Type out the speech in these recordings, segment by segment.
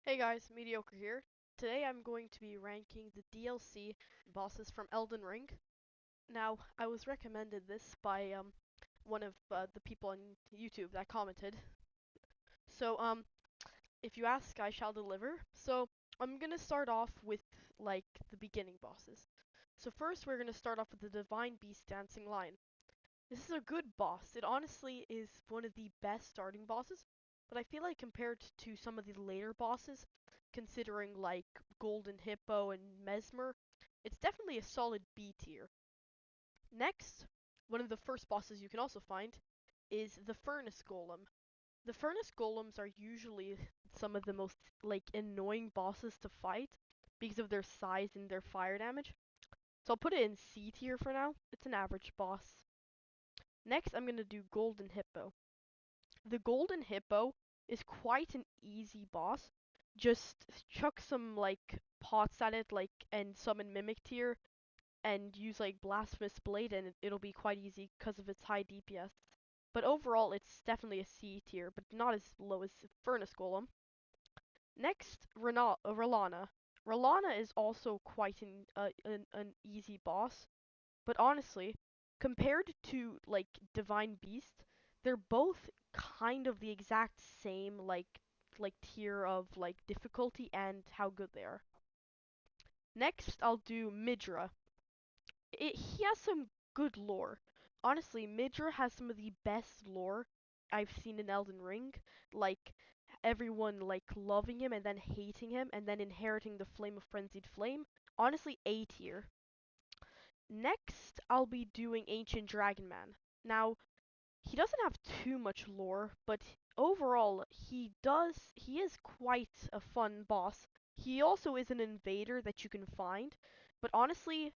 Hey guys, Mediocre here. Today I'm going to be ranking the DLC bosses from Elden Ring. Now, I was recommended this by one of the people on YouTube that commented. So, if you ask, I shall deliver. So, I'm gonna start off with like the beginning bosses. So first, we're gonna start off with the Divine Beast Dancing Lion. This is a good boss. It honestly is one of the best starting bosses, but I feel like compared to some of the later bosses, considering like Golden Hippo and Mesmer, it's definitely a solid B tier. Next, one of the first bosses you can also find is the Furnace Golem. The Furnace Golems are usually some of the most like annoying bosses to fight because of their size and their fire damage. So I'll put it in C tier for now. It's an average boss. Next, I'm gonna do Golden Hippo. The Golden Hippo is quite an easy boss. Just chuck some like pots at it, like and summon Mimic Tier, and use like Blasphemous Blade, and it'll be quite easy because of its high DPS. But overall, it's definitely a C tier, but not as low as Furnace Golem. Next, Rellana. Rellana is also quite an easy boss. But honestly, compared to like Divine Beast, they're both kind of the exact same like tier of like difficulty and how good they are. Next, I'll do Midra. He has some good lore. Honestly, Midra has some of the best lore I've seen in Elden Ring. Like everyone like loving him and then hating him and then inheriting the Flame of Frenzied Flame. Honestly, A tier. Next, I'll be doing Ancient Dragon Man. Now, he doesn't have too much lore, but overall, he is quite a fun boss. He also is an invader that you can find, but honestly,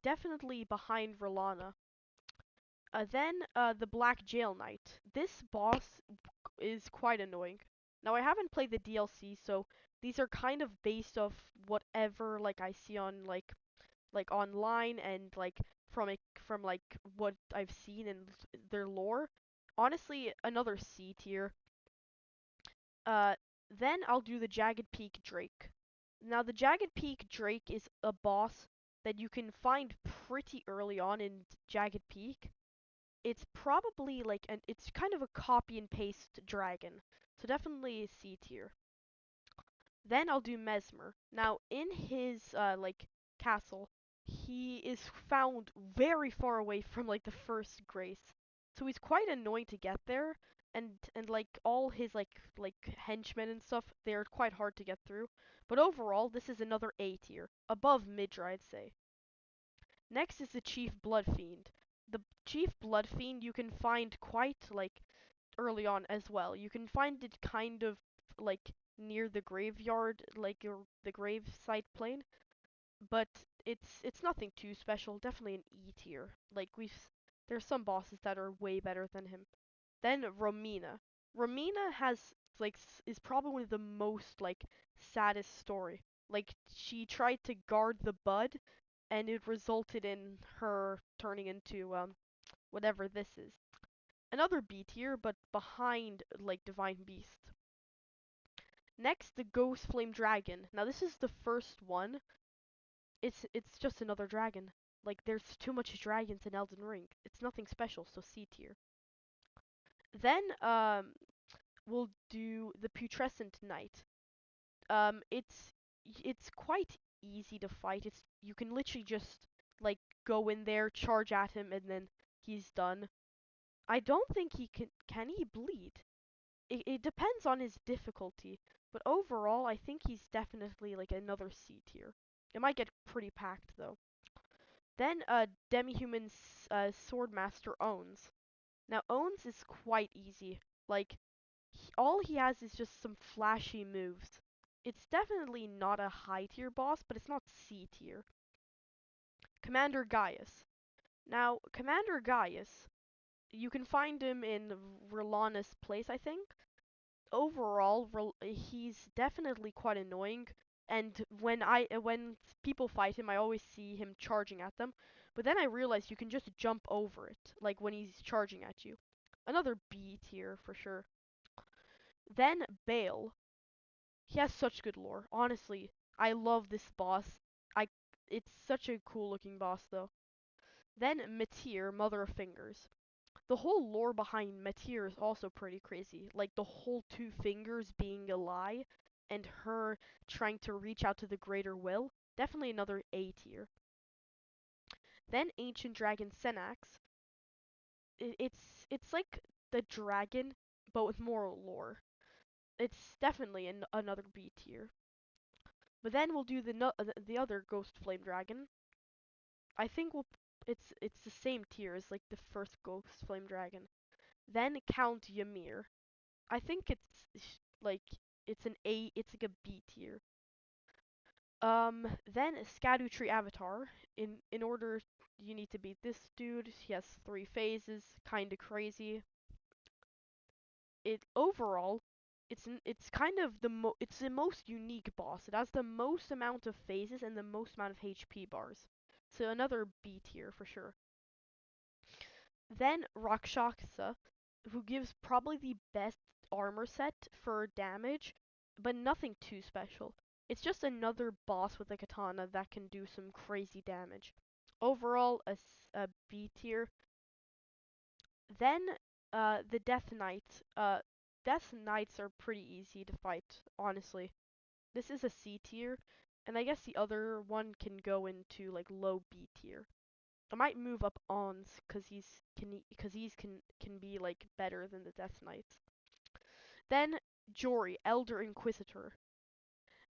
definitely behind Rolana. Then, the Black Jail Knight. This boss is quite annoying. Now, I haven't played the DLC, so these are kind of based off whatever like I see on like online and like from like what I've seen in their lore. Honestly, another C tier. Uh, then I'll do the Jagged Peak Drake. Now the Jagged Peak Drake is a boss that you can find pretty early on in Jagged Peak. It's probably like it's kind of a copy and paste dragon, so definitely C tier. Then I'll do Mesmer. Now, in his like castle, he is found very far away from like the first grace. So he's quite annoying to get there and like all his like henchmen and stuff, they're quite hard to get through. But overall, this is another A tier, above Midra, I'd say. Next is the Chief Blood Fiend. The Chief Blood Fiend you can find quite like early on as well. You can find it kind of like near the graveyard, like the grave site plane, but it's nothing too special. Definitely an E tier. Like there's some bosses that are way better than him. Then Romina. Romina has like is probably one of the most like saddest story. Like she tried to guard the bud, and it resulted in her turning into whatever this is. Another B tier, but behind like Divine Beast. Next, the Ghost Flame Dragon. Now this is the first one. It's just another dragon. Like there's too much dragons in Elden Ring. It's nothing special, so C tier. Then we'll do the Putrescent Knight. It's quite easy to fight. It's you can literally just like go in there, charge at him, and then he's done. I don't think he can he bleed? It depends on his difficulty, but overall, I think he's definitely like another C tier. It might get pretty packed though. Then Demi-Human Swordmaster Owns. Now Owns is quite easy. Like all he has is just some flashy moves. It's definitely not a high tier boss, but it's not C tier. Commander Gaius. Now Commander Gaius, you can find him in Rolana's place, I think. Overall, he's definitely quite annoying. And when people fight him, I always see him charging at them. But then I realize you can just jump over it, like when he's charging at you. Another B tier for sure. Then Bale. He has such good lore. Honestly, I love this boss. I it's such a cool looking boss though. Then Meteor, Mother of Fingers. The whole lore behind Meteor is also pretty crazy. Like the whole two fingers being a lie and her trying to reach out to the greater will. Definitely another A tier. Then Ancient Dragon Senax. It's like the dragon but with more lore. It's definitely another B tier. But then we'll do the other Ghost Flame Dragon. I think it's the same tier as like the first Ghost Flame Dragon. Then Count Ymir. I think like it's like a B tier. Then Scadu Tree Avatar. In order you need to beat this dude. He has 3 phases, kinda crazy. It overall it's kind of it's the most unique boss. It has the most amount of phases and the most amount of HP bars. So another B tier for sure. Then Rakshasa, who gives probably the best armor set for damage, but nothing too special. It's just another boss with a katana that can do some crazy damage. Overall, a B tier. Then the Death Knight. Death Knights are pretty easy to fight, honestly. This is a C tier, and I guess the other one can go into like low B tier. I might move up Ons because he's can be like better than the Death Knights. Then Jory, Elder Inquisitor.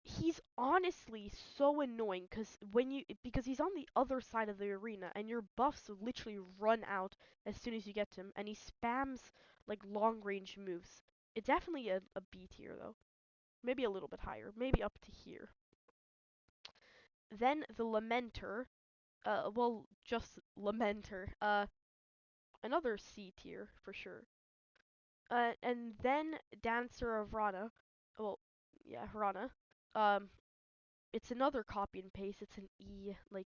He's honestly so annoying because he's on the other side of the arena and your buffs literally run out as soon as you get to him and he spams like long range moves. It's definitely a B tier though. Maybe a little bit higher, maybe up to here. Then the Lamenter, well, just Lamenter, another C tier for sure. And then Dancer of Rana, well, yeah, Rana. Um, it's another copy and paste. It's an E, like,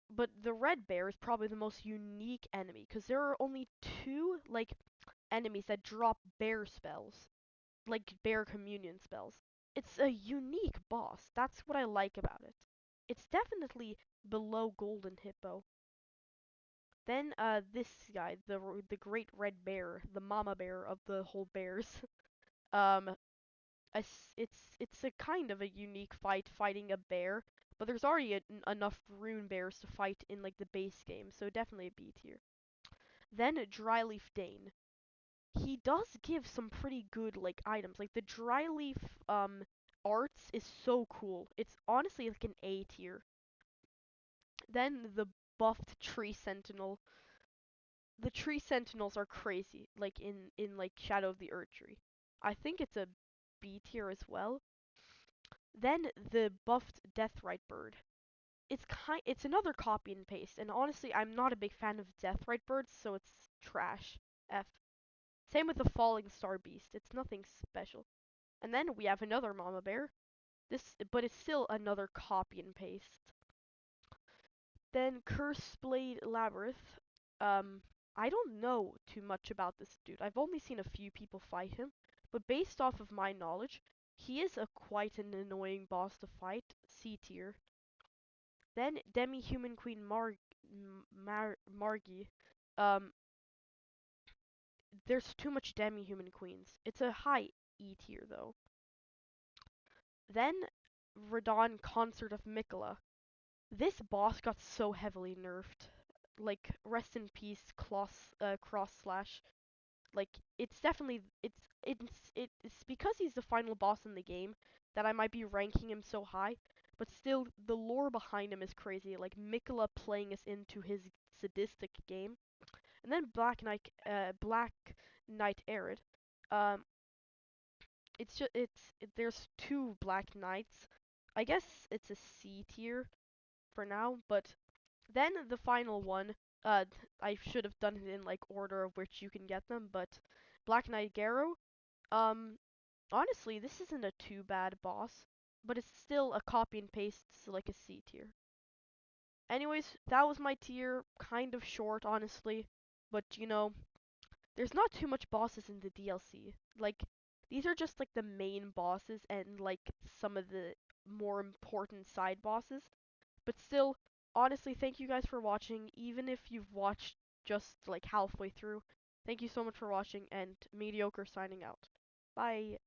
but the red bear is probably the most unique enemy because there are only two like enemies that drop bear spells, like bear communion spells. It's a unique boss. That's what I like about it. It's definitely below Golden Hippo. Then this guy, the great red bear, the mama bear of the whole bears. um it's a kind of a unique fight fighting a bear, but there's already enough rune bears to fight in like the base game, so definitely a B tier. Then Dryleaf Dane. He does give some pretty good like items. Like the Dryleaf arts is so cool. It's honestly like an A tier. Then the buffed Tree Sentinel. The Tree Sentinels are crazy, like in like Shadow of the Erdtree. I think it's a B tier as well. Then the buffed Deathrite Bird. It's another copy and paste, and honestly, I'm not a big fan of Deathrite Birds, so it's trash. F. Same with the Falling Star Beast. It's nothing special. And then we have another Mama Bear. But it's still another copy and paste. Then Curse Blade Labyrinth. Um, I don't know too much about this dude. I've only seen a few people fight him, but based off of my knowledge, he is a quite an annoying boss to fight. C tier. Then Demi-Human Queen Margie. Um, there's too much Demi-Human Queens. It's a high E tier though. Then Radon Concert of Mikola. This boss got so heavily nerfed. Like rest in peace, cross slash. Like it's because he's the final boss in the game that I might be ranking him so high. But still, the lore behind him is crazy. Like Mikola playing us into his sadistic game, and then Black Knight Arid. Um, there's two Black Knights. I guess it's a C tier for now, but then the final one, I should have done it in like order of which you can get them, but Black Knight Garo, um, honestly, this isn't a too bad boss, but it's still a copy and paste, so like a C tier. Anyways, that was my tier, kind of short, honestly, but there's not too much bosses in the DLC. Like, these are just like the main bosses and like some of the more important side bosses. But still, honestly, thank you guys for watching, even if you've watched just like halfway through. Thank you so much for watching, and Mediocre signing out. Bye.